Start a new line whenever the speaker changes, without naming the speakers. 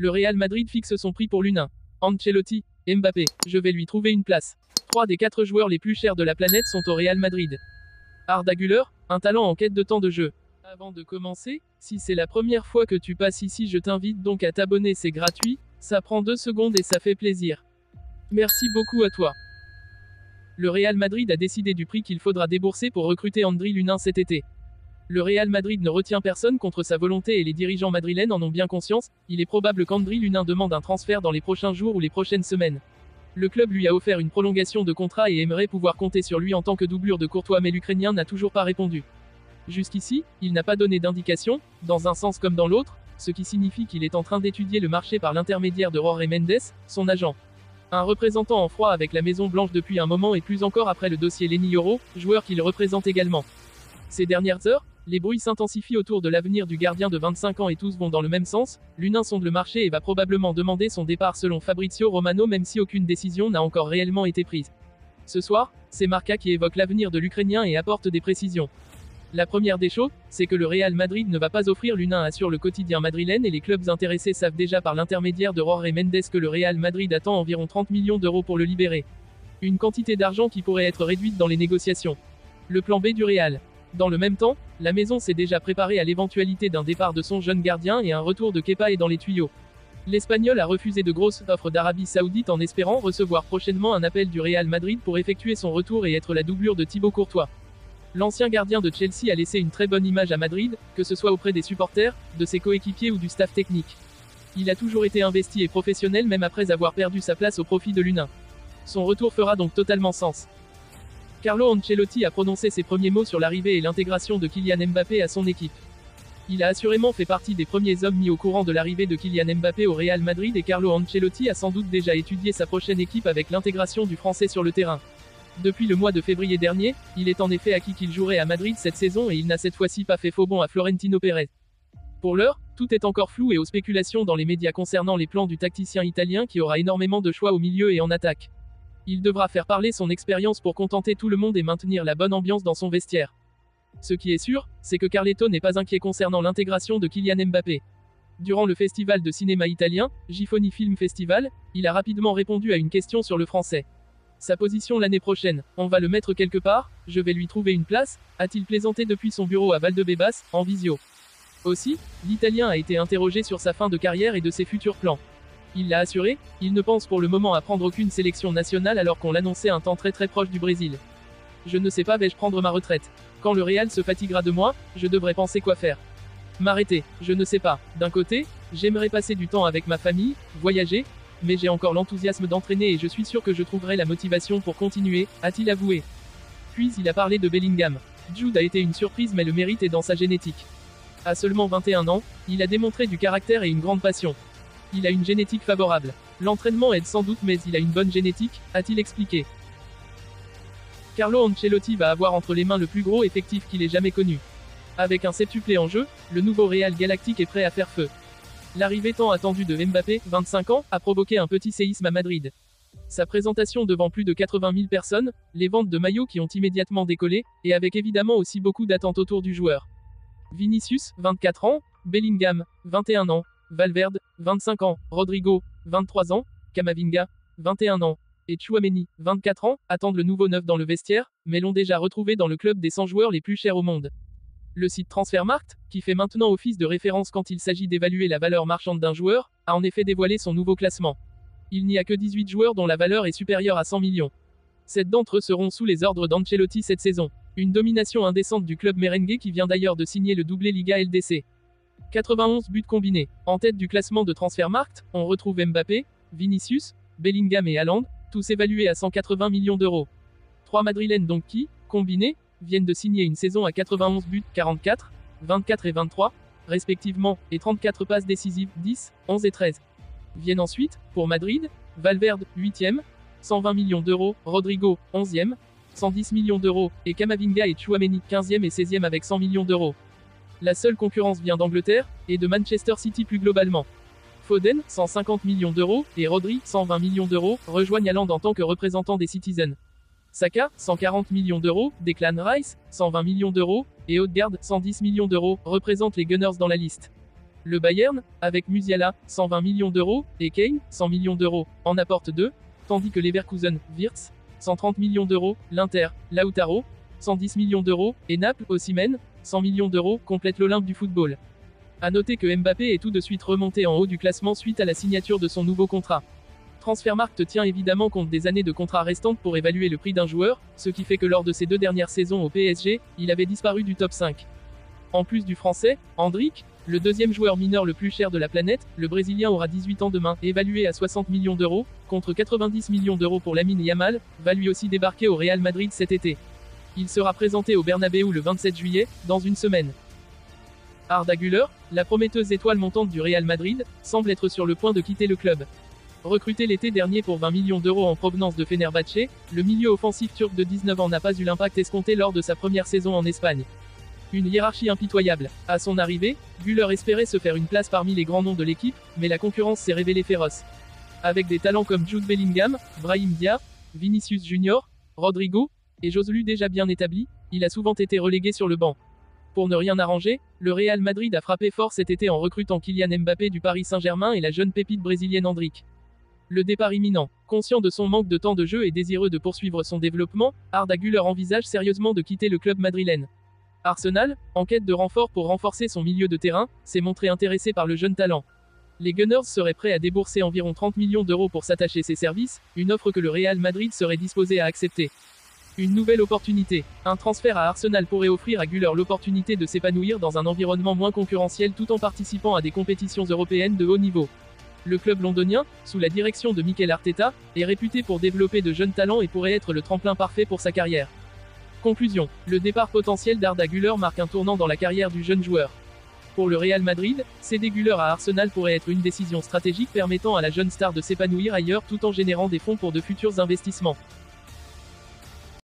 Le Real Madrid fixe son prix pour l'U1. Ancelotti, Mbappé, je vais lui trouver une place. 3 des 4 joueurs les plus chers de la planète sont au Real Madrid. Arda Güler, un talent en quête de temps de jeu. Avant de commencer, si c'est la première fois que tu passes ici, je t'invite donc à t'abonner, c'est gratuit, ça prend 2 secondes et ça fait plaisir. Merci beaucoup à toi. Le Real Madrid a décidé du prix qu'il faudra débourser pour recruter Andriy Lunin cet été. Le Real Madrid ne retient personne contre sa volonté et les dirigeants madrilènes en ont bien conscience, il est probable qu'Andriy Lunin demande un transfert dans les prochains jours ou les prochaines semaines. Le club lui a offert une prolongation de contrat et aimerait pouvoir compter sur lui en tant que doublure de Courtois, mais l'Ukrainien n'a toujours pas répondu. Jusqu'ici, il n'a pas donné d'indication, dans un sens comme dans l'autre, ce qui signifie qu'il est en train d'étudier le marché par l'intermédiaire de Jorge Mendes, son agent. Un représentant en froid avec la Maison Blanche depuis un moment et plus encore après le dossier Lenny Yoro, joueur qu'il représente également. Ces dernières heures, les bruits s'intensifient autour de l'avenir du gardien de 25 ans et tous vont dans le même sens. Lunin sonde le marché et va probablement demander son départ selon Fabrizio Romano, même si aucune décision n'a encore réellement été prise. Ce soir, c'est Marca qui évoque l'avenir de l'Ukrainien et apporte des précisions. La première des choses, c'est que le Real Madrid ne va pas offrir Lunin, assure le quotidien madrilène, et les clubs intéressés savent déjà par l'intermédiaire de Jorge Mendes que le Real Madrid attend environ 30 millions d'euros pour le libérer. Une quantité d'argent qui pourrait être réduite dans les négociations. Le plan B du Real. Dans le même temps, la maison s'est déjà préparée à l'éventualité d'un départ de son jeune gardien et un retour de Kepa est dans les tuyaux. L'Espagnol a refusé de grosses offres d'Arabie Saoudite en espérant recevoir prochainement un appel du Real Madrid pour effectuer son retour et être la doublure de Thibaut Courtois. L'ancien gardien de Chelsea a laissé une très bonne image à Madrid, que ce soit auprès des supporters, de ses coéquipiers ou du staff technique. Il a toujours été investi et professionnel même après avoir perdu sa place au profit de Lunin. Son retour fera donc totalement sens. Carlo Ancelotti a prononcé ses premiers mots sur l'arrivée et l'intégration de Kylian Mbappé à son équipe. Il a assurément fait partie des premiers hommes mis au courant de l'arrivée de Kylian Mbappé au Real Madrid et Carlo Ancelotti a sans doute déjà étudié sa prochaine équipe avec l'intégration du Français sur le terrain. Depuis le mois de février dernier, il est en effet acquis qu'il jouerait à Madrid cette saison et il n'a cette fois-ci pas fait faux bond à Florentino Pérez. Pour l'heure, tout est encore flou et aux spéculations dans les médias concernant les plans du tacticien italien qui aura énormément de choix au milieu et en attaque. Il devra faire parler son expérience pour contenter tout le monde et maintenir la bonne ambiance dans son vestiaire. Ce qui est sûr, c'est que Carletto n'est pas inquiet concernant l'intégration de Kylian Mbappé. Durant le festival de cinéma italien, Gifoni Film Festival, il a rapidement répondu à une question sur le français. Sa position l'année prochaine, on va le mettre quelque part, je vais lui trouver une place, a-t-il plaisanté depuis son bureau à Valdebebas, en visio. Aussi, l'Italien a été interrogé sur sa fin de carrière et de ses futurs plans. Il l'a assuré, il ne pense pour le moment à prendre aucune sélection nationale alors qu'on l'annonçait un temps très proche du Brésil. Je ne sais pas, vais-je prendre ma retraite? Quand le Real se fatiguera de moi, je devrais penser quoi faire. M'arrêter, je ne sais pas. D'un côté, j'aimerais passer du temps avec ma famille, voyager, mais j'ai encore l'enthousiasme d'entraîner et je suis sûr que je trouverai la motivation pour continuer, a-t-il avoué. Puis il a parlé de Bellingham. Jude a été une surprise mais le mérite est dans sa génétique. À seulement 21 ans, il a démontré du caractère et une grande passion. Il a une génétique favorable. L'entraînement aide sans doute mais il a une bonne génétique, a-t-il expliqué. Carlo Ancelotti va avoir entre les mains le plus gros effectif qu'il ait jamais connu. Avec un septuplé en jeu, le nouveau Real Galactique est prêt à faire feu. L'arrivée tant attendue de Mbappé, 25 ans, a provoqué un petit séisme à Madrid. Sa présentation devant plus de 80 000 personnes, les ventes de maillots qui ont immédiatement décollé, et avec évidemment aussi beaucoup d'attentes autour du joueur. Vinicius, 24 ans, Bellingham, 21 ans, Valverde, 25 ans, Rodrigo, 23 ans, Camavinga, 21 ans, et Tchouaméni, 24 ans, attendent le nouveau neuf dans le vestiaire, mais l'ont déjà retrouvé dans le club des 100 joueurs les plus chers au monde. Le site Transfermarkt, qui fait maintenant office de référence quand il s'agit d'évaluer la valeur marchande d'un joueur, a en effet dévoilé son nouveau classement. Il n'y a que 18 joueurs dont la valeur est supérieure à 100 millions. 7 d'entre eux seront sous les ordres d'Ancelotti cette saison. Une domination indécente du club merengue qui vient d'ailleurs de signer le doublé Liga LDC. 91 buts combinés. En tête du classement de Transfermarkt, on retrouve Mbappé, Vinicius, Bellingham et Haaland, tous évalués à 180 millions d'euros. 3 madrilènes donc qui, combinés, viennent de signer une saison à 91 buts, 44, 24 et 23, respectivement, et 34 passes décisives, 10, 11 et 13. Viennent ensuite, pour Madrid, Valverde, 8e, 120 millions d'euros, Rodrigo, 11e, 110 millions d'euros, et Camavinga et Tchouaméni, 15e et 16e avec 100 millions d'euros. La seule concurrence vient d'Angleterre, et de Manchester City plus globalement. Foden, 150 millions d'euros, et Rodri, 120 millions d'euros, rejoignent Haaland en tant que représentant des Citizens. Saka, 140 millions d'euros, Declan Rice, 120 millions d'euros, et Odegaard, 110 millions d'euros, représentent les Gunners dans la liste. Le Bayern, avec Musiala, 120 millions d'euros, et Kane, 100 millions d'euros, en apporte 2, tandis que Leverkusen, Wirtz, 130 millions d'euros, l'Inter, Lautaro, 110 millions d'euros, et Naples, Osimhen, 100 millions d'euros, complètent l'Olympe du football. A noter que Mbappé est tout de suite remonté en haut du classement suite à la signature de son nouveau contrat. Transfermarkt tient évidemment compte des années de contrat restantes pour évaluer le prix d'un joueur, ce qui fait que lors de ses 2 dernières saisons au PSG, il avait disparu du top 5. En plus du français, Endrick, le deuxième joueur mineur le plus cher de la planète, le Brésilien aura 18 ans demain, évalué à 60 millions d'euros, contre 90 millions d'euros pour Lamine Yamal, va lui aussi débarquer au Real Madrid cet été. Il sera présenté au Bernabéu le 27 juillet, dans une semaine. Arda Güler, la prometteuse étoile montante du Real Madrid, semble être sur le point de quitter le club. Recruté l'été dernier pour 20 millions d'euros en provenance de Fenerbahçe, le milieu offensif turc de 19 ans n'a pas eu l'impact escompté lors de sa première saison en Espagne. Une hiérarchie impitoyable. À son arrivée, Güler espérait se faire une place parmi les grands noms de l'équipe, mais la concurrence s'est révélée féroce. Avec des talents comme Jude Bellingham, Brahim Diaz, Vinicius Junior, Rodrigo, et Joselu déjà bien établi, il a souvent été relégué sur le banc. Pour ne rien arranger, le Real Madrid a frappé fort cet été en recrutant Kylian Mbappé du Paris Saint-Germain et la jeune pépite brésilienne Endrick. Le départ imminent. Conscient de son manque de temps de jeu et désireux de poursuivre son développement, Arda Güler envisage sérieusement de quitter le club madrilène. Arsenal, en quête de renfort pour renforcer son milieu de terrain, s'est montré intéressé par le jeune talent. Les Gunners seraient prêts à débourser environ 30 millions d'euros pour s'attacher ses services, une offre que le Real Madrid serait disposé à accepter. Une nouvelle opportunité. Un transfert à Arsenal pourrait offrir à Güler l'opportunité de s'épanouir dans un environnement moins concurrentiel tout en participant à des compétitions européennes de haut niveau. Le club londonien, sous la direction de Mikel Arteta, est réputé pour développer de jeunes talents et pourrait être le tremplin parfait pour sa carrière. Conclusion. Le départ potentiel d'Arda Güler marque un tournant dans la carrière du jeune joueur. Pour le Real Madrid, céder Güler à Arsenal pourrait être une décision stratégique permettant à la jeune star de s'épanouir ailleurs tout en générant des fonds pour de futurs investissements.